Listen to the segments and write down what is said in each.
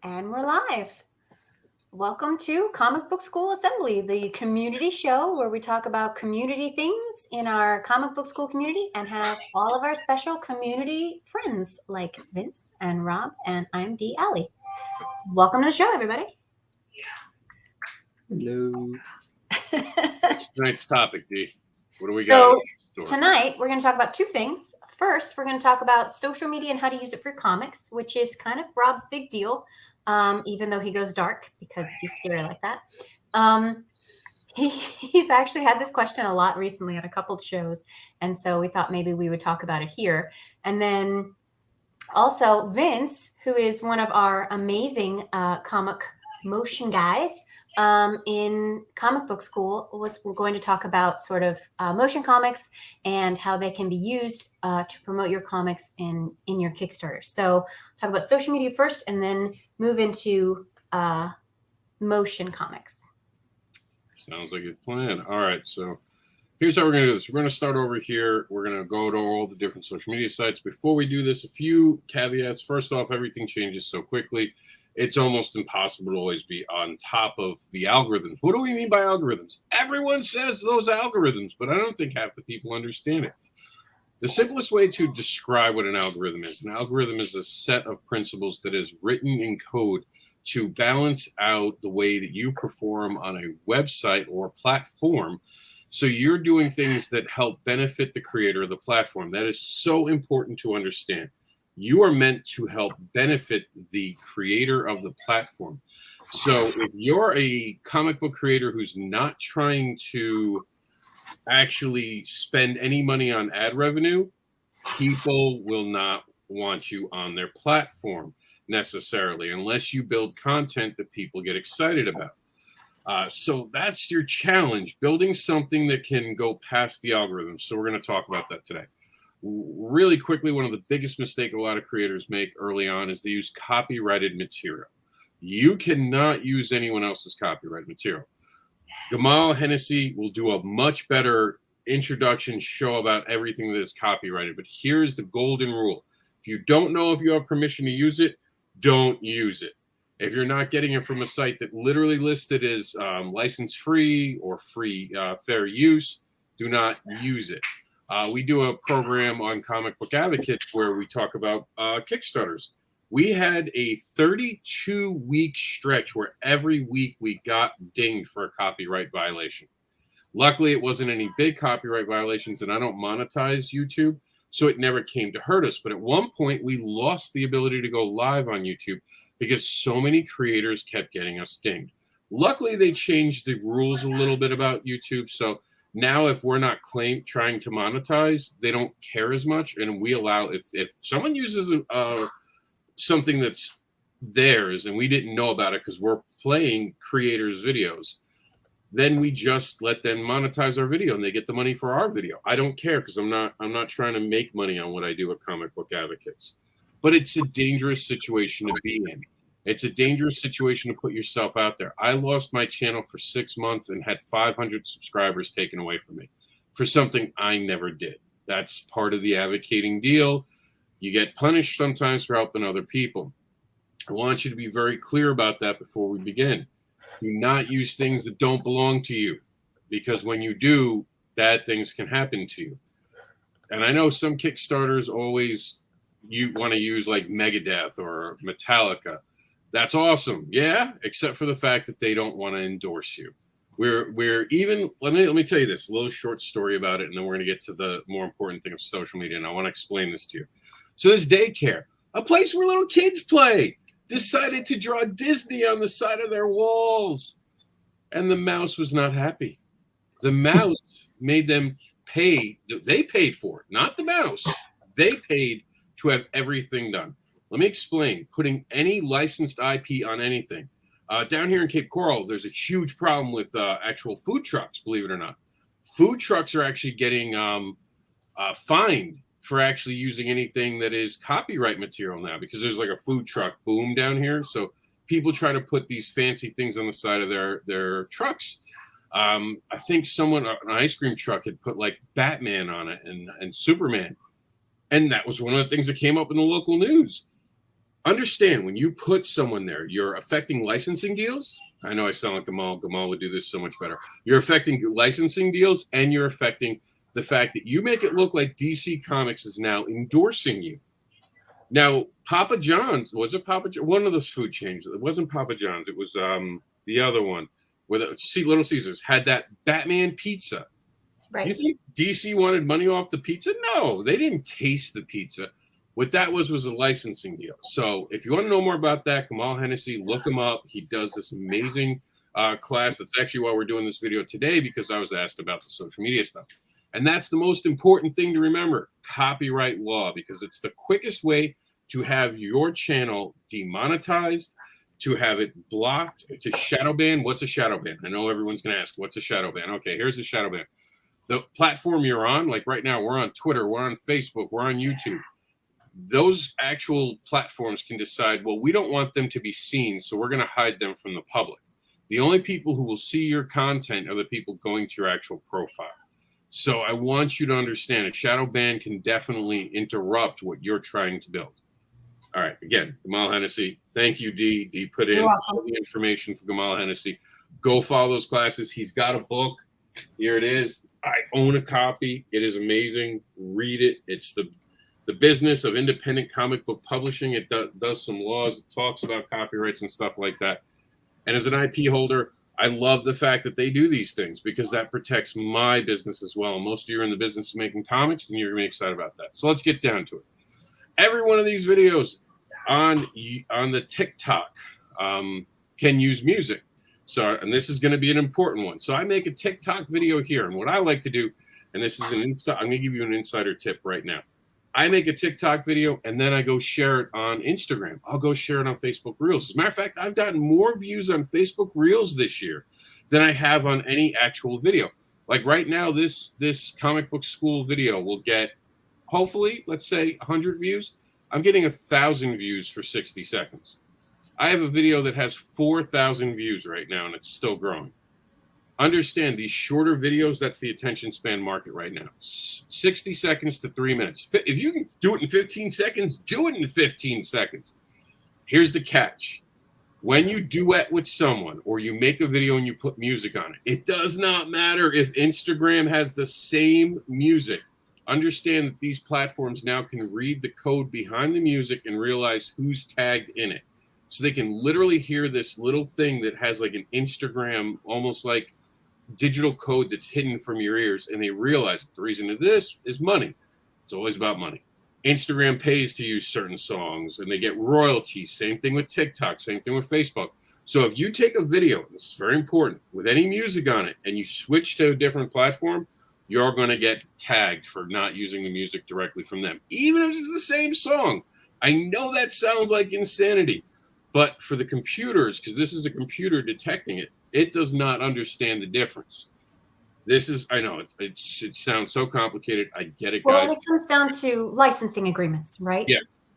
And we're live. Welcome to Comic Book School Assembly, the community show where we talk about community things in our comic book school community and have all of our special community friends like Vince and Rob, and I'm Dee Alley. Welcome to the show, everybody. Hello. What's tonight's topic, Dee? What do we got? Tonight, we're going to talk about two things. First, we're going to talk about social media and how to use it for comics, which is kind of Rob's big deal, even though he goes dark because he's scary like that. He's actually had this question a lot recently on a couple of shows, and so we thought maybe we would talk about it here. And then also Vince, who is one of our amazing comic motion guys, in comic book school, we're going to talk about sort of motion comics and how they can be used to promote your comics in your Kickstarter. So talk about social media first and then move into motion comics. Sounds like a plan. All right, so here's how we're going to do this. We're going to start over here. We're going to go to all the different social media sites. Before we do this, a few caveats. First off, everything changes so quickly. It's almost impossible to always be on top of the algorithms. What do we mean by algorithms? Everyone says those algorithms, but I don't think half the people understand it. The simplest way to describe what an algorithm is a set of principles that is written in code to balance out the way that you perform on a website or platform. So you're doing things that help benefit the creator of the platform. That is so important to understand. You are meant to help benefit the creator of the platform. So if you're a comic book creator who's not trying to actually spend any money on ad revenue, people will not want you on their platform necessarily, unless you build content that people get excited about. So that's your challenge, building something that can go past the algorithm. So we're going to talk about that today. Really quickly, one of the biggest mistakes a lot of creators make early on is they use copyrighted material. You cannot use anyone else's copyrighted material. Gamal Hennessy will do a much better introduction show about everything that is copyrighted. But here's the golden rule. If you don't know if you have permission to use it, don't use it. If you're not getting it from a site that literally listed as license-free or free fair use, do not use it. We do a program on Comic Book Advocates where we talk about Kickstarters. We had a 32-week stretch where every week we got dinged for a copyright violation. Luckily, it wasn't any big copyright violations, and I don't monetize YouTube, so it never came to hurt us. But at one point, we lost the ability to go live on YouTube because so many creators kept getting us dinged. Luckily, they changed the rules a little bit about YouTube, so now, if we're not trying to monetize, they don't care as much, and we allow if someone uses something that's theirs and we didn't know about it because we're playing creators' videos, then we just let them monetize our video and they get the money for our video. I don't care because I'm not trying to make money on what I do at Comic Book Advocates, but it's a dangerous situation to be in. It's a dangerous situation to put yourself out there. I lost my channel for 6 months and had 500 subscribers taken away from me for something I never did. That's part of the advocating deal. You get punished sometimes for helping other people. I want you to be very clear about that before we begin. Do not use things that don't belong to you, because when you do, bad things can happen to you. And I know some Kickstarters always you want to use like Megadeth or Metallica. That's awesome. Yeah, except for the fact that they don't want to endorse you. We're even, let me tell you this, a little short story about it, and then we're going to get to the more important thing of social media, and I want to explain this to you. So this daycare, a place where little kids play, decided to draw Disney on the side of their walls, and the mouse was not happy. The mouse made them pay. They paid for it, not the mouse. They paid to have everything done. Let me explain. Putting any licensed IP on anything. Down here in Cape Coral, there's a huge problem with actual food trucks, believe it or not. Food trucks are actually getting fined for actually using anything that is copyright material now, because there's like a food truck boom down here. So people try to put these fancy things on the side of their trucks. I think an ice cream truck had put like Batman on it and Superman. And that was one of the things that came up in the local news. understand when you put someone there, you're affecting licensing deals. I know I sound like Gamal. Gamal would do this so much better. You're affecting licensing deals, and you're affecting the fact that you make it look like DC Comics is now endorsing you. Now, Papa John's, was it Papa John? One of those food chains. It wasn't Papa John's. It was the other one where Little Caesars had that Batman pizza. Right. You think DC wanted money off the pizza? No, they didn't taste the pizza. What that was a licensing deal. So if you want to know more about that, Kamal Hennessy, look him up. He does this amazing class. That's actually why we're doing this video today, because I was asked about the social media stuff. And that's the most important thing to remember, copyright law, because it's the quickest way to have your channel demonetized, to have it blocked, to shadow ban. What's a shadow ban? I know everyone's going to ask, what's a shadow ban? Okay, here's a shadow ban. The platform you're on, like right now, we're on Twitter, we're on Facebook, we're on YouTube. Those actual platforms can decide, well, we don't want them to be seen, so we're going to hide them from the public. The only people who will see your content are the people going to your actual profile. So I want you to understand a shadow ban can definitely interrupt what you're trying to build. All right, again, Gamal Hennessy, thank you, D. D put in all the information for Gamal Hennessy. Go follow those classes. He's got a book. Here it is. I own a copy. It is amazing. Read it. It's the business of independent comic book publishing. It does some laws. It talks about copyrights and stuff like that. And as an IP holder, I love the fact that they do these things because that protects my business as well. Most of you are in the business of making comics, and you're going to be excited about that. So let's get down to it. Every one of these videos on the TikTok can use music. So, and this is going to be an important one. So I make a TikTok video here. And what I like to do, and this is I'm going to give you an insider tip right now. I make a TikTok video and then I go share it on Instagram. I'll go share it on Facebook Reels. As a matter of fact, I've gotten more views on Facebook Reels this year than I have on any actual video. Like right now, this comic book school video will get, hopefully, let's say 100 views. I'm getting 1,000 views for 60 seconds. I have a video that has 4,000 views right now, and it's still growing. Understand these shorter videos, that's the attention span market right now. 60 seconds to 3 minutes. If you can do it in 15 seconds, do it in 15 seconds. Here's the catch. When you duet with someone or you make a video and you put music on it, it does not matter if Instagram has the same music. Understand that these platforms now can read the code behind the music and realize who's tagged in it. So they can literally hear this little thing that has like an Instagram, almost like digital code that's hidden from your ears. And they realize that the reason of this is money. It's always about money. Instagram pays to use certain songs and they get royalties. Same thing with TikTok, same thing with Facebook. So if you take a video, this is very important, with any music on it and you switch to a different platform, you're going to get tagged for not using the music directly from them. Even if it's the same song. I know that sounds like insanity. But for the computers, because this is a computer detecting it, it does not understand the difference. This is, I know, it sounds so complicated. I get it, guys. Well, it comes down to licensing agreements, right?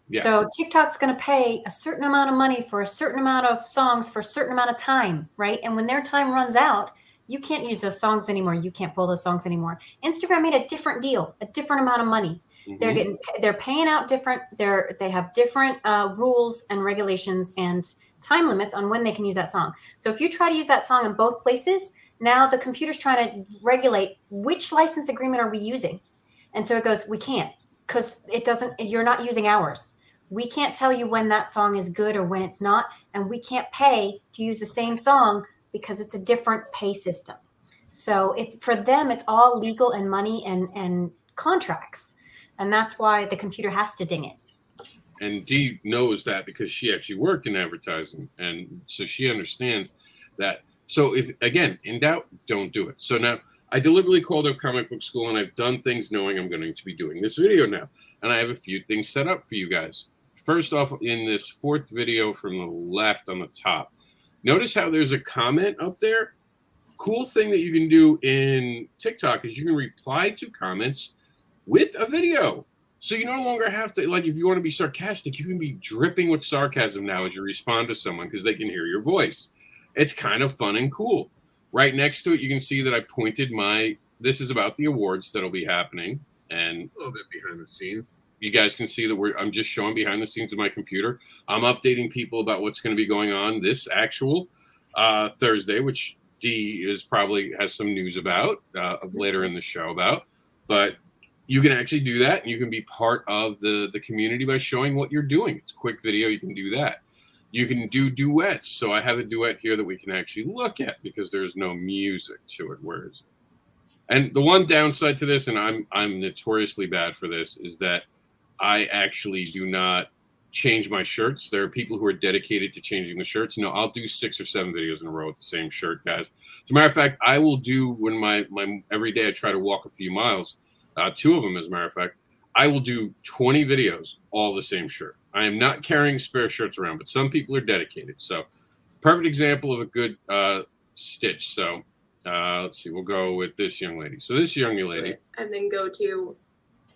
Yeah. So TikTok's going to pay a certain amount of money for a certain amount of songs for a certain amount of time, right? And when their time runs out, you can't use those songs anymore. You can't pull those songs anymore. Instagram made a different deal, a different amount of money. Mm-hmm. They're paying out different. They have different rules and regulations and time limits on when they can use that song. So if you try to use that song in both places, now the computer's trying to regulate which license agreement are we using, and so it goes, we can't because it doesn't. You're not using ours. We can't tell you when that song is good or when it's not, and we can't pay to use the same song because it's a different pay system. So it's for them, it's all legal and money and contracts. And that's why the computer has to ding it. And Dee knows that because she actually worked in advertising. And so she understands that. So if, again, in doubt, don't do it. So now I deliberately called up comic book school and I've done things knowing I'm going to be doing this video now. And I have a few things set up for you guys. First off, in this fourth video from the left on the top, notice how there's a comment up there. Cool thing that you can do in TikTok is you can reply to comments with a video. So you no longer have to, like, if you want to be sarcastic, you can be dripping with sarcasm now as you respond to someone because they can hear your voice. It's kind of fun and cool. Right next to it, you can see that I pointed this is about the awards that'll be happening and a little bit behind the scenes. you guys can see that I'm just showing behind the scenes of my computer. I'm updating people about what's going to be going on this actual Thursday, which D has some news about later in the show about. But you can actually do that, and you can be part of the community by showing what you're doing. It's a quick video. You can do that. You can do duets. So I have a duet here that we can actually look at because there's no music to it. Where is it? And the one downside to this, and I'm notoriously bad for this, is that I actually do not change my shirts. There are people who are dedicated to changing the shirts. No, I'll do 6 or 7 videos in a row with the same shirt, guys. As a matter of fact, I will do when my every day I try to walk a few miles, 2 of them, as a matter of fact, I will do 20 videos, all the same shirt. I am not carrying spare shirts around, but some people are dedicated. So perfect example of a good stitch. So let's see, we'll go with this young lady. So this young lady. And then go to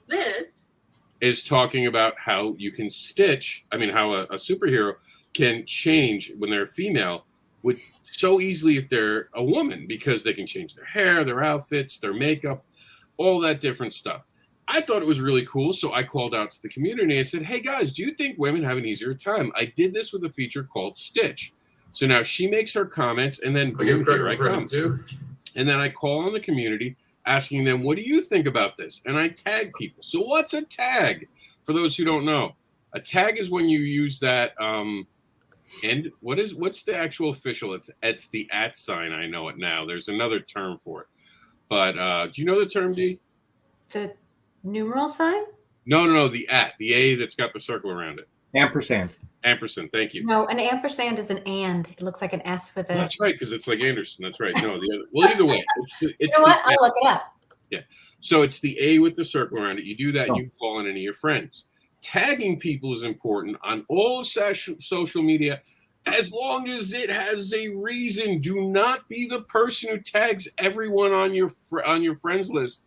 this. Is talking about how you can stitch, how a superhero can change when they're female with so easily if they're a woman, because they can change their hair, their outfits, their makeup, all that different stuff. I thought it was really cool, so I called out to the community and I said, hey guys, do you think women have an easier time? I did this with a feature called Stitch. So now she makes her comments, and then here I come. And then I call on the community asking them, what do you think about this? And I tag people. So what's a tag? For those who don't know, a tag is when you use that, and what's the actual official? It's the @ sign. I know it now. There's another term for it. But do you know the term, D? The numeral sign? No, the @ the A that's got the circle around it. Ampersand. Ampersand, thank you. No, an ampersand is an and. It looks like an S with a. That's right, because it's like Anderson. That's right. No, the other. Well, either way, it's you know what? I'll look it up. Yeah. So it's the A with the circle around it. You do that, and you call on any of your friends. Tagging people is important on all social media, as long as it has a reason. Do not be the person who tags everyone on your friends list.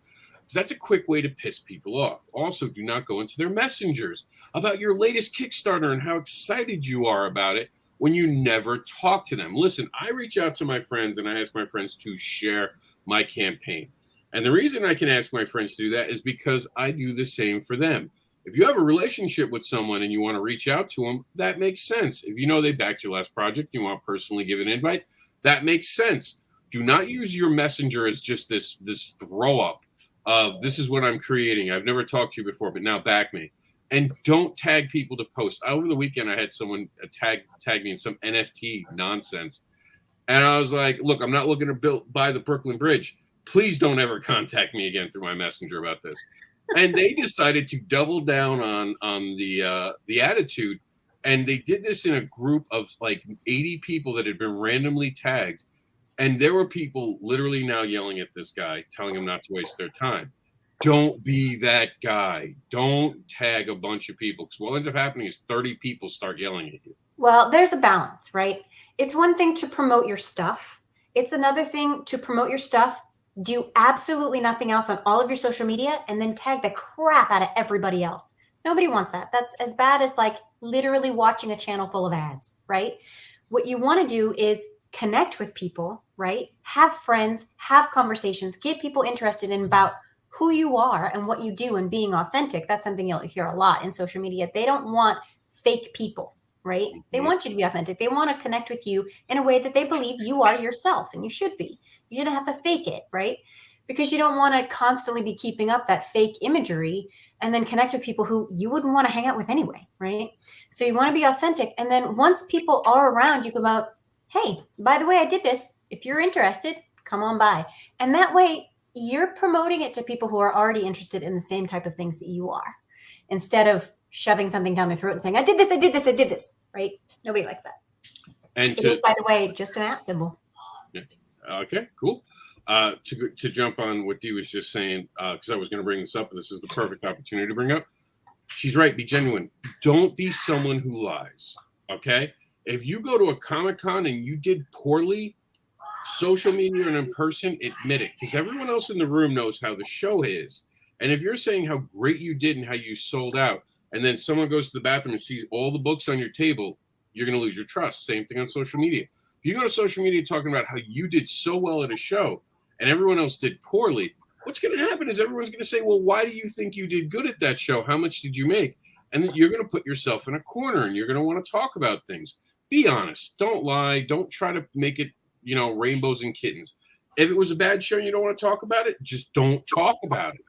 That's a quick way to piss people off. Also, do not go into their messengers about your latest Kickstarter and how excited you are about it when you never talk to them. Listen, I reach out to my friends and I ask my friends to share my campaign. And the reason I can ask my friends to do that is because I do the same for them. If you have a relationship with someone and you want to reach out to them, that makes sense. If you know they backed your last project, you want to personally give an invite, that makes sense. Do not use your messenger as just this throw up of this is what I'm creating. I've never talked to you before, but now back me. And don't tag people to post. Over the weekend, I had someone tag me in some NFT nonsense. And I was like, look, I'm not looking to buy the Brooklyn Bridge. Please don't ever contact me again through my messenger about this. And they decided to double down on the attitude. And they did this in a group of like 80 people that had been randomly tagged. And there were people literally now yelling at this guy, telling him not to waste their time. Don't be that guy. Don't tag a bunch of people, because what ends up happening is 30 people start yelling at you. Well, there's a balance, right? It's one thing to promote your stuff. It's another thing to promote your stuff, do absolutely nothing else on all of your social media, and then tag the crap out of everybody else. Nobody wants that. That's as bad as like literally watching a channel full of ads, right? What you want to do is connect with people, right? Have friends, have conversations, get people interested in about who you are and what you do and being authentic. That's something you'll hear a lot in social media. They don't want fake people, right? They want you to be authentic. They want to connect with you in a way that they believe you are yourself, and you should be. You shouldn't have to fake it, right? Because you don't want to constantly be keeping up that fake imagery and then connect with people who you wouldn't want to hang out with anyway, right? So you want to be authentic. And then once people are around, you go about, hey, by the way, I did this. If you're interested, come on by. And that way you're promoting it to people who are already interested in the same type of things that you are, instead of shoving something down their throat and saying, I did this, right? Nobody likes that. And it is, by the way, just an @ symbol. Yeah. Okay, cool. To jump on what Dee was just saying, because I was going to bring this up, but this is the perfect opportunity to bring up. She's right. Be genuine. Don't be someone who lies. Okay? If you go to a Comic-Con and you did poorly, social media and in person, admit it, because everyone else in the room knows how the show is. And if you're saying how great you did and how you sold out, and then someone goes to the bathroom and sees all the books on your table, you're going to lose your trust. Same thing on social media. If you go to social media talking about how you did so well at a show and everyone else did poorly, what's going to happen is everyone's going to say, well, why do you think you did good at that show? How much did you make? And then you're going to put yourself in a corner and you're going to want to talk about things. Be honest. Don't lie. Don't try to make it, rainbows and kittens. If it was a bad show and you don't want to talk about it, just don't talk about it.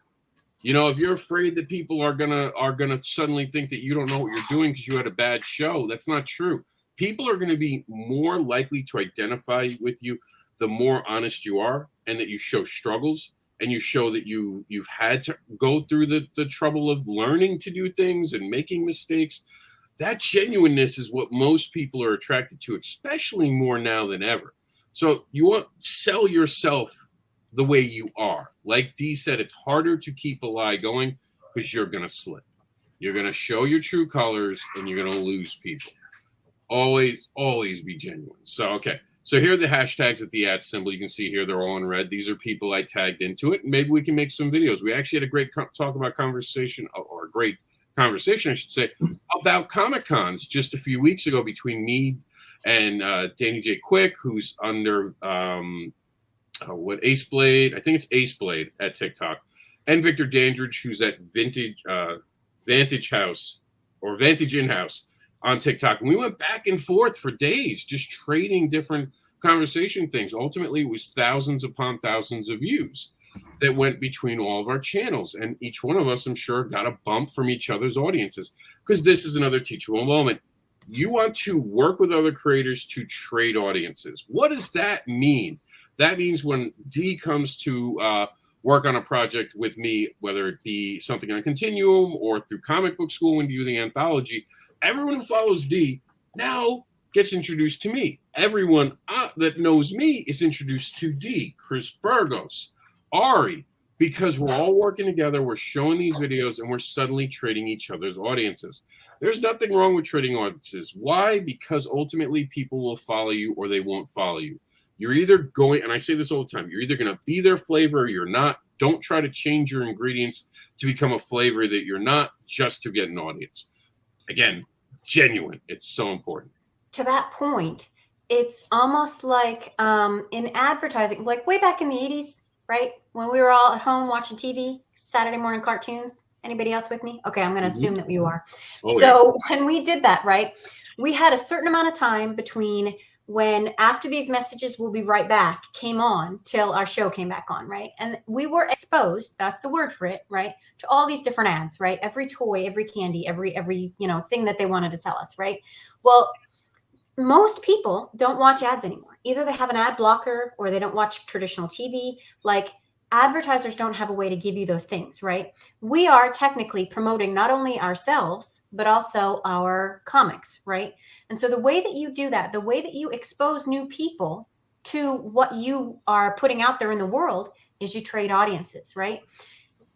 If you're afraid that people are gonna suddenly think that you don't know what you're doing because you had a bad show, that's not true. People are going to be more likely to identify with you the more honest you are, and that you show struggles and you show that you've had to go through the trouble of learning to do things and making mistakes. That genuineness is what most people are attracted to, especially more now than ever. So you want to sell yourself the way you are. Like Dee said, it's harder to keep a lie going because you're going to slip. You're going to show your true colors and you're going to lose people. Always be genuine. So, okay. So here are the hashtags at the @ symbol. You can see here, they're all in red. These are people I tagged into it. Maybe we can make some videos. We actually had a great conversation, or a great conversation, I should say, about Comic-Cons just a few weeks ago between me and Danny J. Quick, who's under Ace Blade. I think it's Ace Blade at TikTok, and Victor Dandridge, who's at Vantage House or Vantage In-House on TikTok. And we went back and forth for days, just trading different conversation things. Ultimately, it was thousands upon thousands of views that went between all of our channels. And each one of us, I'm sure, got a bump from each other's audiences, because this is another teachable moment. You want to work with other creators to trade audiences. What does that mean? That means when Dee comes to work on a project with me, whether it be something on Continuum or through Comic Book School when you do the anthology, everyone who follows Dee now gets introduced to me. Everyone that knows me is introduced to Dee, Chris Burgos, Ari, because we're all working together, we're showing these videos, and we're suddenly trading each other's audiences. There's nothing wrong with trading audiences. Why? Because ultimately people will follow you or they won't follow you. You're either going, and I say this all the time, you're either going to be their flavor or you're not. Don't try to change your ingredients to become a flavor that you're not, just to get an audience. Again, genuine. It's so important. To that point, it's almost like in advertising, like way back in the 80s, right? When we were all at home watching TV, Saturday morning cartoons. Anybody else with me? Okay, I'm going to assume that you are. When we did that, right, we had a certain amount of time between when after these messages will be right back came on till our show came back on, right? And we were exposed, that's the word for it, right, to all these different ads, right? Every toy, every candy, every thing that they wanted to sell us, right? Well, most people don't watch ads anymore. Either they have an ad blocker or they don't watch traditional TV. Like, advertisers don't have a way to give you those things, right? We are technically promoting not only ourselves, but also our comics, right? And so the way that you do that, the way that you expose new people to what you are putting out there in the world, is you trade audiences, right?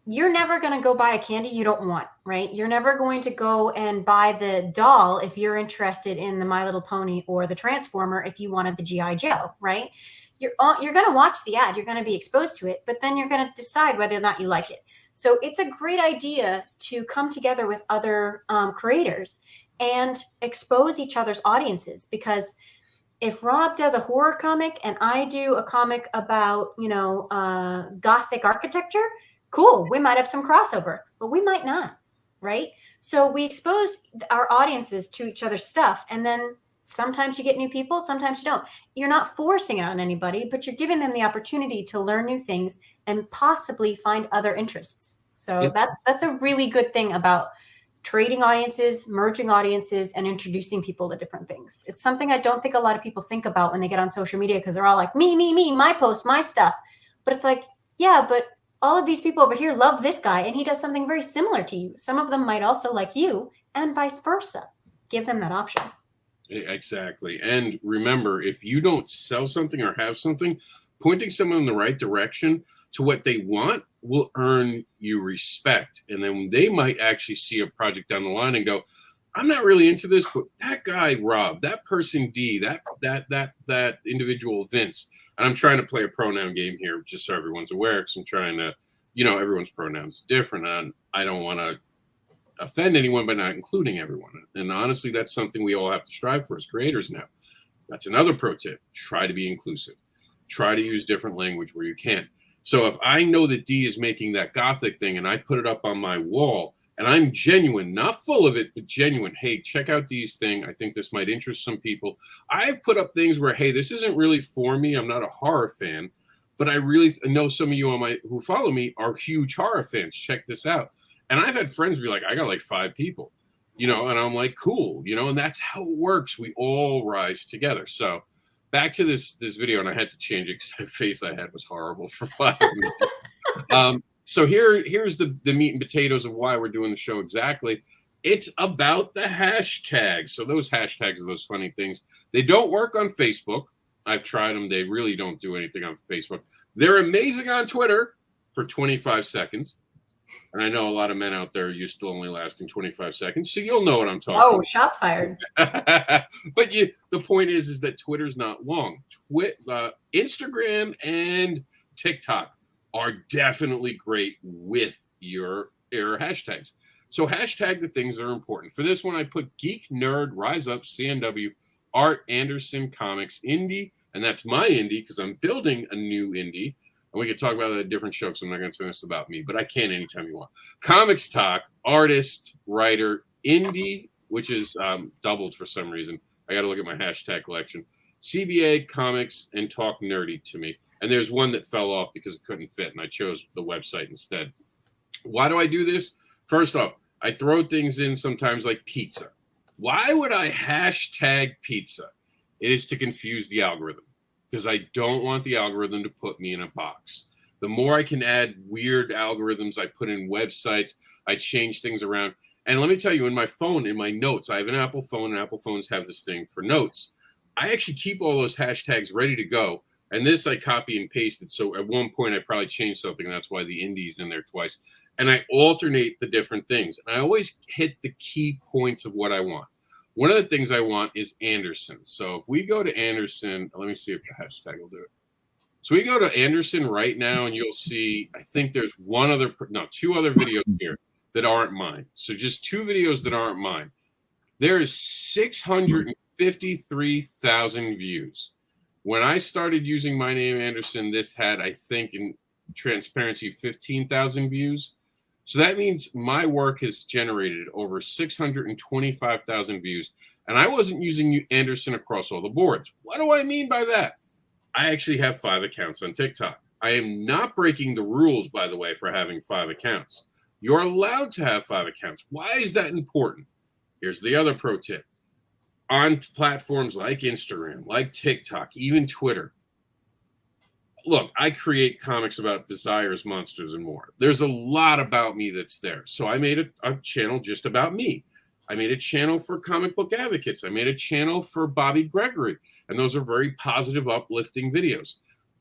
You're never going to go buy a candy you don't want, right? You're never going to go and buy the doll if you're interested in the My Little Pony or the Transformer if you wanted the G.I. Joe, right? You're going to watch the ad, you're going to be exposed to it, but then you're going to decide whether or not you like it. So it's a great idea to come together with other creators and expose each other's audiences, because if Rob does a horror comic and I do a comic about, Gothic architecture, cool, we might have some crossover, but we might not, right? So we expose our audiences to each other's stuff, and then sometimes you get new people, sometimes you don't. You're not forcing it on anybody, but you're giving them the opportunity to learn new things and possibly find other interests. So that's a really good thing about trading audiences, merging audiences, and introducing people to different things. It's something I don't think a lot of people think about when they get on social media, because they're all like, me, my post, my stuff. But it's like, yeah, but all of these people over here love this guy, and he does something very similar to you. Some of them might also like you, and vice versa. Give them that option. Exactly. And remember, if you don't sell something or have something, pointing someone in the right direction to what they want will earn you respect. And then they might actually see a project down the line and go, I'm not really into this, but that guy, Rob, that person, D, that individual, Vince. And I'm trying to play a pronoun game here just so everyone's aware, because I'm trying to, everyone's pronouns is different. And I don't want to offend anyone by not including everyone. And honestly, that's something we all have to strive for as creators now. That's another pro tip. Try to be inclusive. Try to use different language where you can. So if I know that D is making that gothic thing and I put it up on my wall and I'm genuine, not full of it, but genuine, hey, check out D's thing. I think this might interest some people. I've put up things where, hey, this isn't really for me. I'm not a horror fan, but I really know some of you who follow me are huge horror fans. Check this out. And I've had friends be like, I got like 5 people, and I'm like, cool, and that's how it works. We all rise together. So back to this video, and I had to change it because the face I had was horrible for 5 minutes. So here's the meat and potatoes of why we're doing the show exactly. It's about the hashtags. So those hashtags are those funny things. They don't work on Facebook. I've tried them. They really don't do anything on Facebook. They're amazing on Twitter for 25 seconds. And I know a lot of men out there are used to only lasting 25 seconds. So you'll know what I'm talking about. Oh, shots fired. But the point is that Twitter's not long. Instagram and TikTok are definitely great with your hashtags. So hashtag the things that are important. For this one, I put Geek, Nerd, Rise Up, CNW, Art, Anderson, Comics, Indie, and that's my indie because I'm building a new indie. And we could talk about that at different shows. So I'm not going to turn this about me, but I can anytime you want. Comics Talk, Artist, Writer, Indie, which is doubled for some reason. I got to look at my hashtag collection. CBA, Comics, and Talk Nerdy to me. And there's one that fell off because it couldn't fit, and I chose the website instead. Why do I do this? First off, I throw things in sometimes like pizza. Why would I hashtag pizza? It is to confuse the algorithm because I don't want the algorithm to put me in a box. The more I can add weird algorithms, I put in websites, I change things around. And let me tell you, in my phone, in my notes, I have an Apple phone, and Apple phones have this thing for notes. I actually keep all those hashtags ready to go. And this I copy and pasted. So at one point, I probably changed something. And that's why the indie's in there twice. And I alternate the different things. And I always hit the key points of what I want. One of the things I want is Anderson. So if we go to Anderson, let me see if the hashtag will do it. So we go to Anderson right now, and you'll see, I think there's two other videos here that aren't mine. So just 2 videos that aren't mine. There is 653,000 views. When I started using my name, Anderson, this had, I think, in transparency, 15,000 views. So that means my work has generated over 625,000 views. And I wasn't using Anderson across all the boards. What do I mean by that? I actually have 5 accounts on TikTok. I am not breaking the rules, by the way, for having 5 accounts. You're allowed to have 5 accounts. Why is that important? Here's the other pro tip. On platforms like Instagram, like TikTok, even Twitter. Look, I create comics about desires, monsters, and more. There's a lot about me that's there. So I made a channel just about me. I made a channel for comic book advocates. I made a channel for Bobby Gregory. And those are very positive, uplifting videos.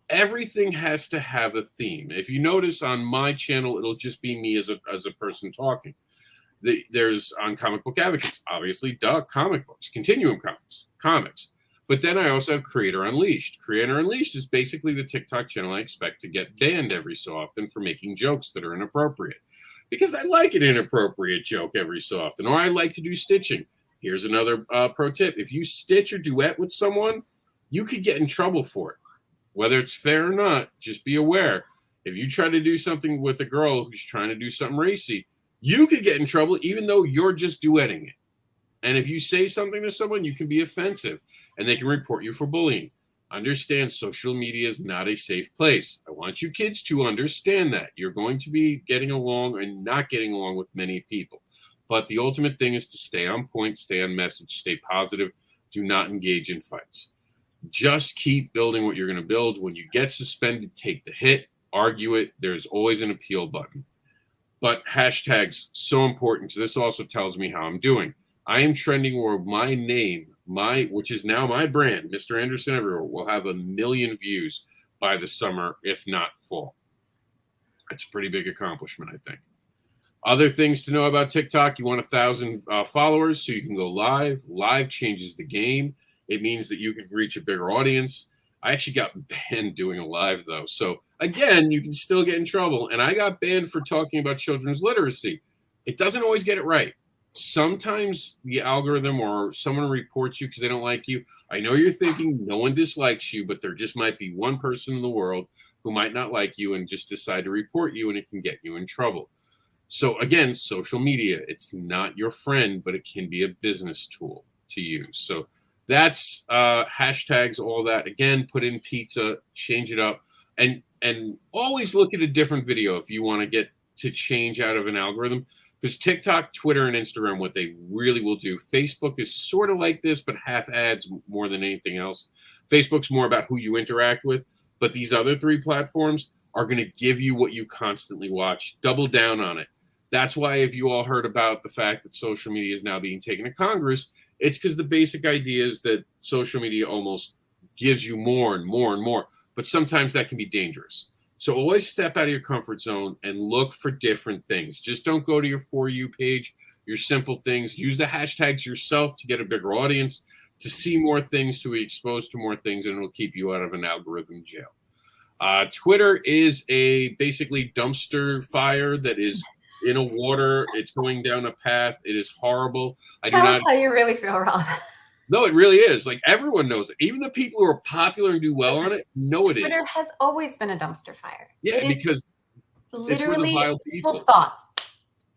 Everything has to have a theme. If you notice on my channel, it'll just be me as a person talking. There's on comic book advocates, obviously, comic books, continuum comics. But then I also have Creator Unleashed. Creator Unleashed is basically the TikTok channel I expect to get banned every so often for making jokes that are inappropriate. Because I like an inappropriate joke every so often, or I like to do stitching. Here's another pro tip. If you stitch or duet with someone, you could get in trouble for it. Whether it's fair or not, just be aware. If you try to do something with a girl who's trying to do something racy, you could get in trouble even though you're just duetting it. And if you say something to someone, you can be offensive, and they can report you for bullying. Understand social media is not a safe place. I want you kids to understand that. You're going to be getting along and not getting along with many people. But the ultimate thing is to stay on point, stay on message, stay positive. Do not engage in fights. Just keep building what you're going to build. When you get suspended, take the hit, argue it. There's always an appeal button. But hashtags, so important, because this also tells me how I'm doing. I am trending where my name, which is now my brand, Mr. Anderson Everywhere, will have 1 million views by the summer, if not fall. That's a pretty big accomplishment, I think. Other things to know about TikTok, you want 1,000 followers so you can go live. Live changes the game. It means that you can reach a bigger audience. I actually got banned doing a live, though. So, again, you can still get in trouble. And I got banned for talking about children's literacy. It doesn't always get it right. Sometimes the algorithm or someone reports you because they don't like you. I know you're thinking no one dislikes you, but there just might be one person in the world who might not like you and just decide to report you, and it can get you in trouble. So again, social media, it's not your friend, but it can be a business tool to use. So that's hashtags, all that. Again, put in pizza, change it up, and always look at a different video if you want to get to change out of an algorithm. Because TikTok, Twitter, and Instagram, what they really will do. Facebook is sort of like this, but half ads more than anything else. Facebook's more about who you interact with, but these other three platforms are going to give you what you constantly watch. Double down on it. That's why if you all heard about the fact that social media is now being taken to Congress, it's because the basic idea is that social media almost gives you more and more and more, but sometimes that can be dangerous. So always step out of your comfort zone and look for different things. Just don't go to your For You page, your simple things. Use the hashtags yourself to get a bigger audience, to see more things, to be exposed to more things, and it'll keep you out of an algorithm jail. Twitter is a basically dumpster fire that is in a water. It's going down a path. It is horrible. Tell us how you really feel, Rob. No, it really is. Like, everyone knows it. Even the people who are popular and do well on it know it is. Twitter has always been a dumpster fire. Yeah, because literally it's people's thoughts.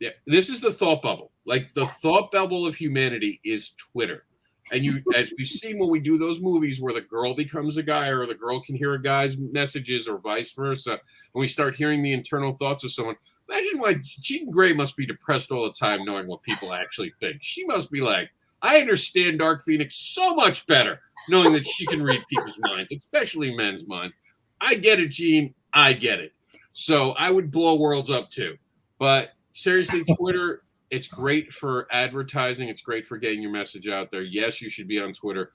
Yeah, this is the thought bubble. Like, the thought bubble of humanity is Twitter. And as we see when we do those movies where the girl becomes a guy, or the girl can hear a guy's messages, or vice versa, and we start hearing the internal thoughts of someone. Imagine why Jean Grey must be depressed all the time knowing what people actually think. She must be like, I understand Dark Phoenix so much better knowing that she can read people's minds, especially men's minds. I get it, Jean. I get it. So I would blow worlds up too. But seriously, Twitter, it's great for advertising. It's great for getting your message out there. Yes, you should be on Twitter.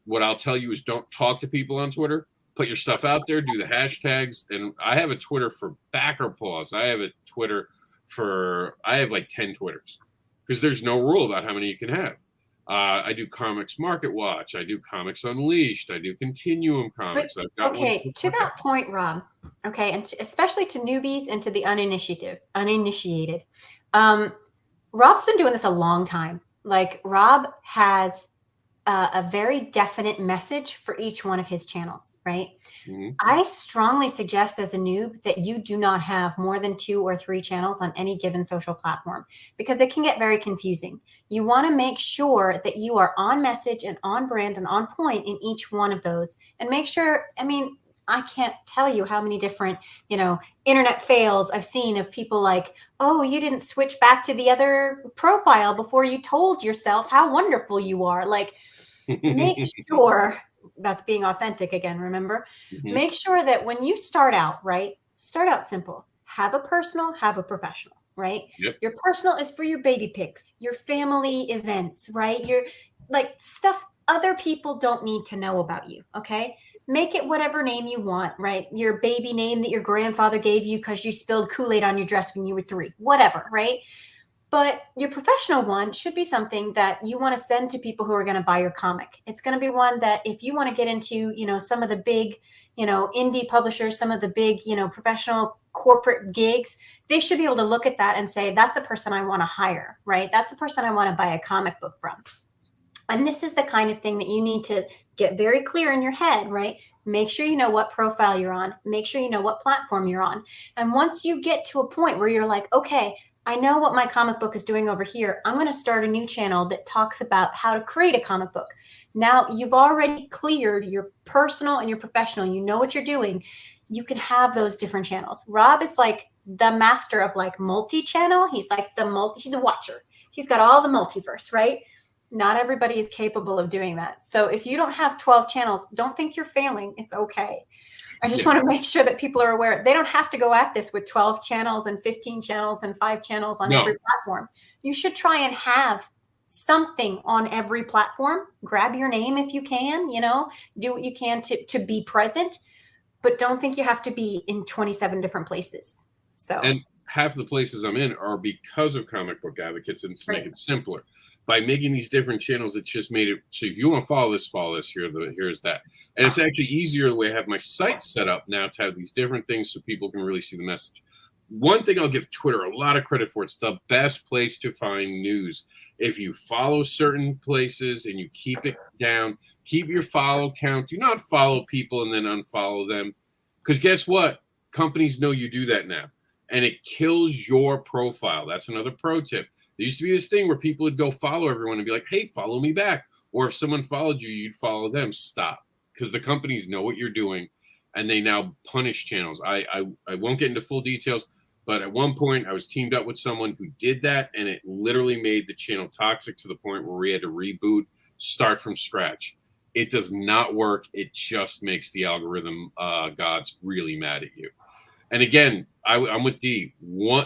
What I'll tell you is don't talk to people on Twitter. Put your stuff out there. Do the hashtags. And I have a Twitter for backer paws. I have like 10 Twitters. Because there's no rule about how many you can have. I do Comics Market Watch. I do Comics Unleashed. I do Continuum Comics. To that point, Rob, okay, and especially to newbies and to the uninitiated. Rob's been doing this a long time. Like, Rob has a very definite message for each one of his channels, right? Mm-hmm. I strongly suggest as a noob that you do not have more than 2 or 3 channels on any given social platform, because it can get very confusing. You want to make sure that you are on message and on brand and on point in each one of those, and make sure, I can't tell you how many different, internet fails I've seen of people like, oh, you didn't switch back to the other profile before you told yourself how wonderful you are. Like, make sure that's being authentic again, remember? Mm-hmm. Make sure that when you start out, right, start out simple. Have a personal, have a professional, right? Yep. Your personal is for your baby pics, your family events, right? Your like stuff other people don't need to know about you, okay? Make it whatever name you want, right? Your baby name that your grandfather gave you because you spilled Kool-Aid on your dress when you were 3, whatever, right? But your professional one should be something that you want to send to people who are going to buy your comic. It's going to be one that if you want to get into, some of the big, indie publishers, some of the big, professional corporate gigs, they should be able to look at that and say, that's a person I want to hire, right? That's a person I want to buy a comic book from. And this is the kind of thing that you need to get very clear in your head, right? Make sure you know what profile you're on. Make sure you know what platform you're on. And once you get to a point where you're like, okay, I know what my comic book is doing over here, I'm going to start a new channel that talks about how to create a comic book. Now you've already cleared your personal and your professional. You know what you're doing. You can have those different channels. Rob is like the master of like multi-channel. He's like he's a watcher. He's got all the multiverse, right? Not everybody is capable of doing that. So if you don't have 12 channels, don't think you're failing. It's okay. I just want to make sure that people are aware. They don't have to go at this with 12 channels and 15 channels and 5 channels on every platform. You should try and have something on every platform. Grab your name if you can, do what you can to be present, but don't think you have to be in 27 different places. So, and half the places I'm in are because of comic book advocates, and to make it simpler. By making these different channels, it just made it so if you want to follow this, here's that. And it's actually easier the way I have my site set up now to have these different things so people can really see the message. One thing I'll give Twitter a lot of credit for, it's the best place to find news. If you follow certain places and you keep it down, keep your follow count. Do not follow people and then unfollow them. Because guess what? Companies know you do that now, and it kills your profile. That's another pro tip. There used to be this thing where people would go follow everyone and be like, hey, follow me back. Or if someone followed you, you'd follow them. Stop. Because the companies know what you're doing, and they now punish channels. I won't get into full details, but at one point I was teamed up with someone who did that, and it literally made the channel toxic to the point where we had to reboot, start from scratch. It does not work. It just makes the algorithm gods really mad at you. And again, I'm with D.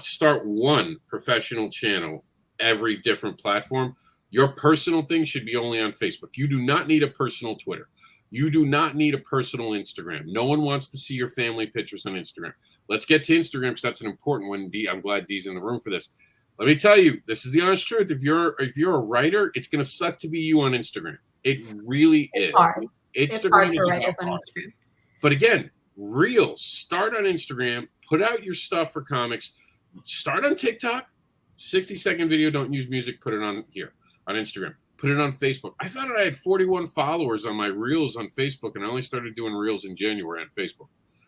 Start one professional channel every different platform. Your personal thing should be only on Facebook. You do not need a personal Twitter. You do not need a personal Instagram. No one wants to see your family pictures on Instagram. Let's get to Instagram because that's an important one. D, I'm glad D's in the room for this. Let me tell you, this is the honest truth. If you're a writer, it's going to suck to be you on Instagram. It really is. Hard. Instagram It's hard is for about writers on hard. Instagram. But again, Reels. Start on Instagram. Put out your stuff for comics. Start on TikTok. 60-second video. Don't use music. Put it on here on Instagram. Put it on Facebook. I found out I had 41 followers on my Reels on Facebook, and I only started doing Reels in January on Facebook.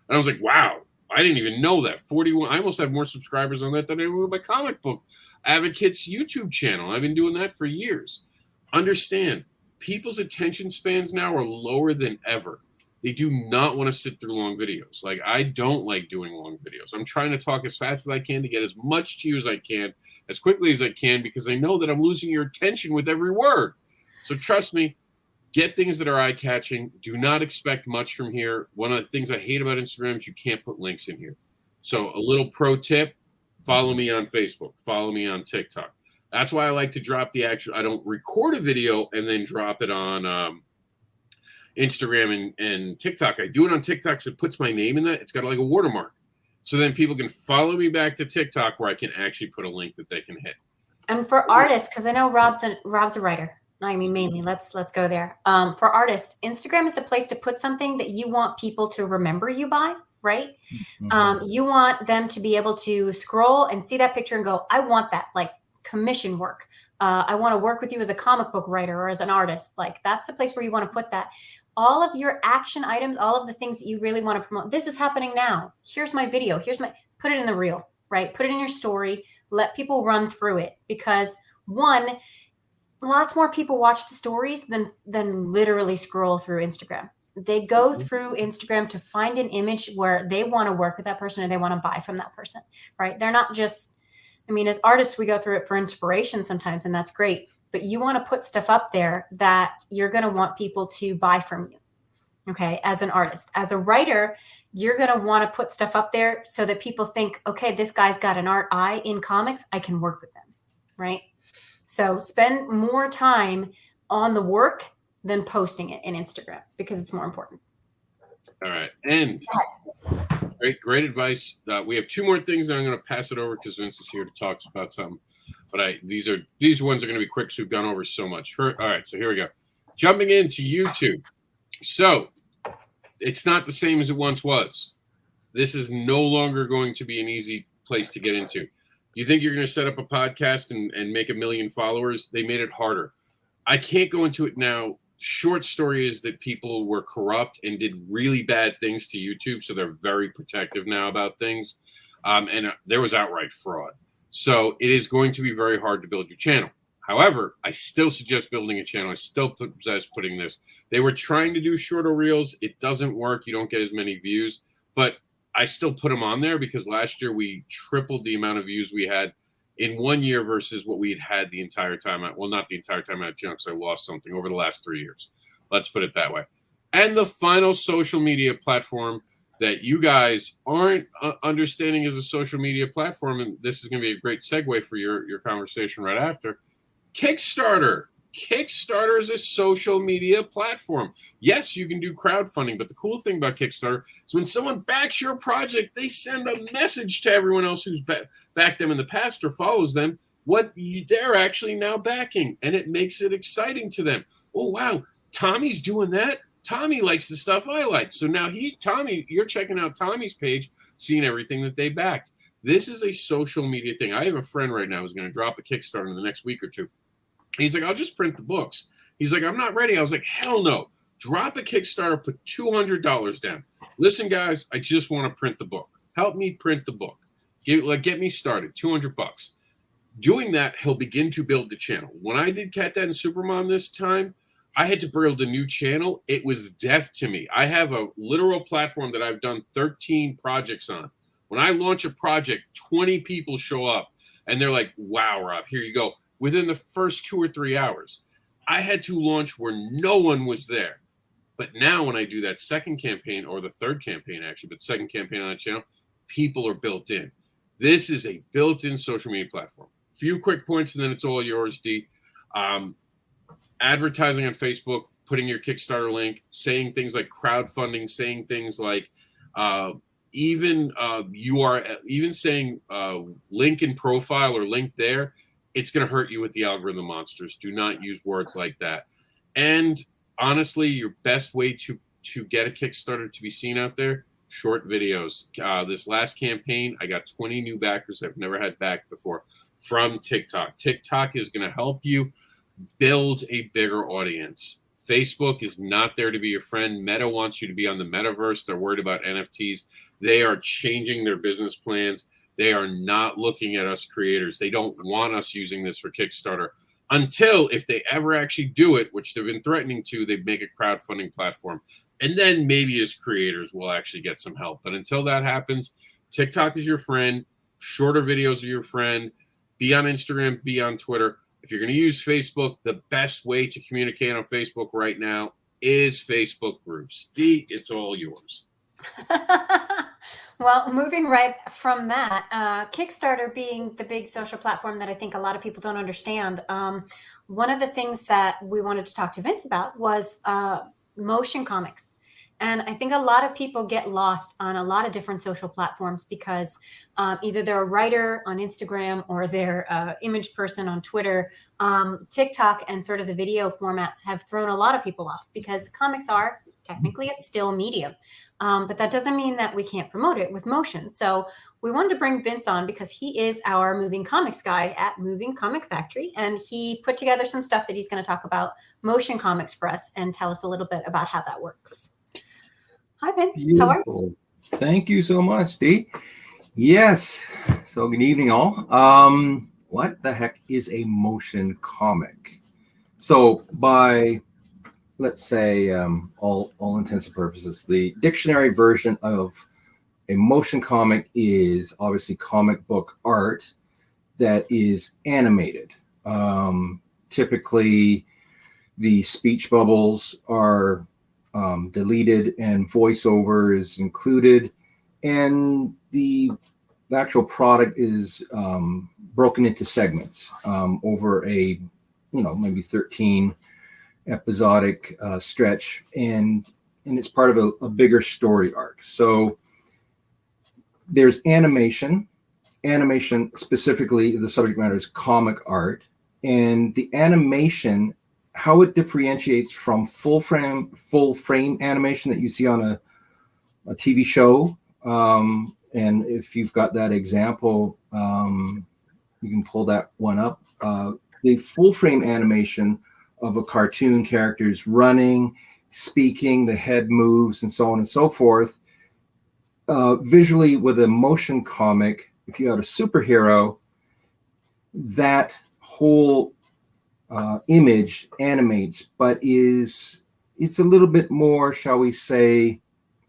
And I was like, wow, I didn't even know that. 41. I almost have more subscribers on that than I do with my comic book advocates YouTube channel. I've been doing that for years. Understand, people's attention spans now are lower than ever. They do not want to sit through long videos. Like, I don't like doing long videos. I'm trying to talk as fast as I can to get as much to you as I can, as quickly as I can, because I know that I'm losing your attention with every word. So trust me, get things that are eye-catching. Do not expect much from here. One of the things I hate about Instagram is you can't put links in here. So a little pro tip, follow me on Facebook. Follow me on TikTok. That's why I like to drop the actual – I don't record a video and then drop it on Instagram and TikTok. I do it on TikTok, so it puts my name in that. It's got like a watermark. So then people can follow me back to TikTok where I can actually put a link that they can hit. And for artists, because I know Rob's a writer. I mean, mainly, let's go there. For artists, Instagram is the place to put something that you want people to remember you by, right? Mm-hmm. You want them to be able to scroll and see that picture and go, I want that, like commission work. I want to work with you as a comic book writer or as an artist. Like, that's the place where you want to put that. All of your action items, all of the things that you really want to promote. This is happening now. Here's my video. Put it in the reel, right? Put it in your story. Let people run through it, because one, lots more people watch the stories than literally scroll through Instagram. They go through Instagram to find an image where they want to work with that person or they want to buy from that person, right? They're not just, I mean, as artists, we go through it for inspiration sometimes, and that's great. But you want to put stuff up there that you're going to want people to buy from you, okay, as an artist. As a writer, you're going to want to put stuff up there so that people think, okay, this guy's got an art eye in comics. I can work with them, right? So spend more time on the work than posting it in Instagram, because it's more important. All right. And great advice. We have two more things, and I'm going to pass it over because Vince is here to talk about something. But these ones are going to be quick, so we've gone over so much. All right, so here we go. Jumping into YouTube. So it's not the same as it once was. This is no longer going to be an easy place to get into. You think you're going to set up a podcast and make 1 million followers? They made it harder. I can't go into it now. Short story is that people were corrupt and did really bad things to YouTube, so they're very protective now about things. And there was outright fraud. So it is going to be very hard to build your channel. However, I still suggest building a channel. I still suggest putting this. They were trying to do shorter reels. It doesn't work. You don't get as many views. But I still put them on there because last year we tripled the amount of views we had in 1 year versus what we had the entire time. Well, not the entire time at Junks. I lost something over the last 3 years. Let's put it that way. And the final social media platform that you guys aren't understanding as a social media platform, and this is going to be a great segue for your conversation right after, Kickstarter. Kickstarter is a social media platform. Yes, you can do crowdfunding, but the cool thing about Kickstarter is when someone backs your project, they send a message to everyone else who's backed them in the past or follows them what they're actually now backing, and it makes it exciting to them. Oh, wow, Tommy's doing that. Tommy likes the stuff I like. So now Tommy, you're checking out Tommy's page, seeing everything that they backed. This is a social media thing. I have a friend right now who's going to drop a Kickstarter in the next week or two. He's like, I'll just print the books. He's like, I'm not ready. I was like, hell no. Drop a Kickstarter, put $200 down. listen, guys, I just want to print the book. Help me print the book. Get me started. $200. Doing that, he'll begin to build the channel. When I did Cat Dad and Supermom this time, I had to build a new channel. It was death to me. I have a literal platform that I've done 13 projects on. When I launch a project, 20 people show up and they're like, wow, Rob, here you go. Within the first 2 or 3 hours, I had to launch where no one was there. But now when I do that second campaign, or the third campaign actually, but second campaign on the channel, people are built in. This is a built-in social media platform. Few quick points and then it's all yours, D. Advertising on Facebook, putting your Kickstarter link, saying things like crowdfunding, saying things like even saying link in profile or link there, it's going to hurt you with the algorithm monsters. Do not use words like that. And honestly, your best way to get a Kickstarter to be seen out there, short videos. This last campaign, I got 20 new backers I've never had back before from TikTok. TikTok is going to help you build a bigger audience. Facebook is not there to be your friend. Meta wants you to be on the metaverse. They're worried about NFTs. They are changing their business plans. They are not looking at us creators. They don't want us using this for Kickstarter until, if they ever actually do it, which they've been threatening to, they make a crowdfunding platform. And then maybe as creators we'll actually get some help. But until that happens, TikTok is your friend. Shorter videos are your friend. Be on Instagram, be on Twitter. If you're going to use Facebook, the best way to communicate on Facebook right now is Facebook groups. Dee, it's all yours. Well, moving right from that, Kickstarter being the big social platform that I think a lot of people don't understand. One of the things that we wanted to talk to Vince about was motion comics. And I think a lot of people get lost on a lot of different social platforms because either they're a writer on Instagram or they're an image person on Twitter. TikTok and sort of the video formats have thrown a lot of people off because comics are technically a still medium. But that doesn't mean that we can't promote it with motion. So we wanted to bring Vince on because he is our moving comics guy at Moving Comic Factory. And he put together some stuff that he's going to talk about motion comics for us and tell us a little bit about how that works. Hi, Vince. Beautiful. How are you? Thank you so much, Dee. Yes. So good evening, all. What the heck is a motion comic? So by, let's say, all intents and purposes, the dictionary version of a motion comic is obviously comic book art that is animated. Typically, the speech bubbles are deleted and voiceover is included, and the actual product is broken into segments over a maybe 13 episodic stretch, and it's part of a bigger story arc. So there's animation specifically, the subject matter is comic art, and the animation, how it differentiates from full frame animation that you see on a TV show. And if you've got that example, you can pull that one up. The full frame animation of a cartoon characters running, speaking, the head moves, and so on and so forth. Visually, with a motion comic, if you had a superhero, that whole image animates, but it's a little bit more, shall we say,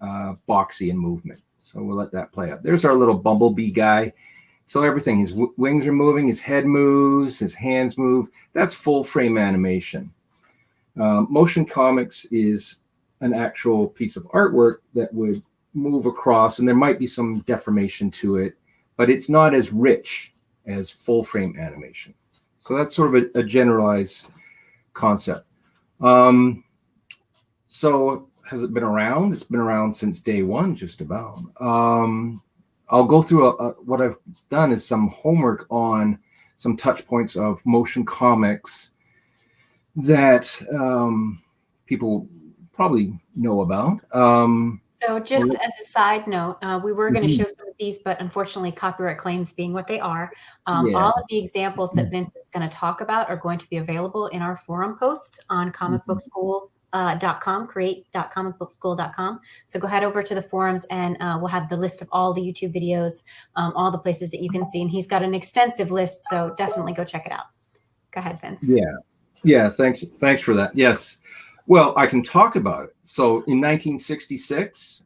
boxy in movement. So we'll let that play out. There's our little bumblebee guy. So everything, his wings are moving, his head moves, his hands move. That's full frame animation. Motion comics is an actual piece of artwork that would move across, and there might be some deformation to it, but it's not as rich as full frame animation. So that's sort of a generalized concept. So has it been around? It's been around since day one, just about. I'll go through what I've done is some homework on some touch points of motion comics that people probably know about. So just as a side note, we were going to show some of these, but unfortunately copyright claims being what they are, all of the examples that Vince is going to talk about are going to be available in our forum posts on Comic Book School create.com, create.comicbookschool.com. So go head over to the forums and we'll have the list of all the YouTube videos, all the places that you can see. And he's got an extensive list, so definitely go check it out. Go ahead, Vince. Yeah. Thanks for that. Yes. Well, I can talk about it. So in 1966,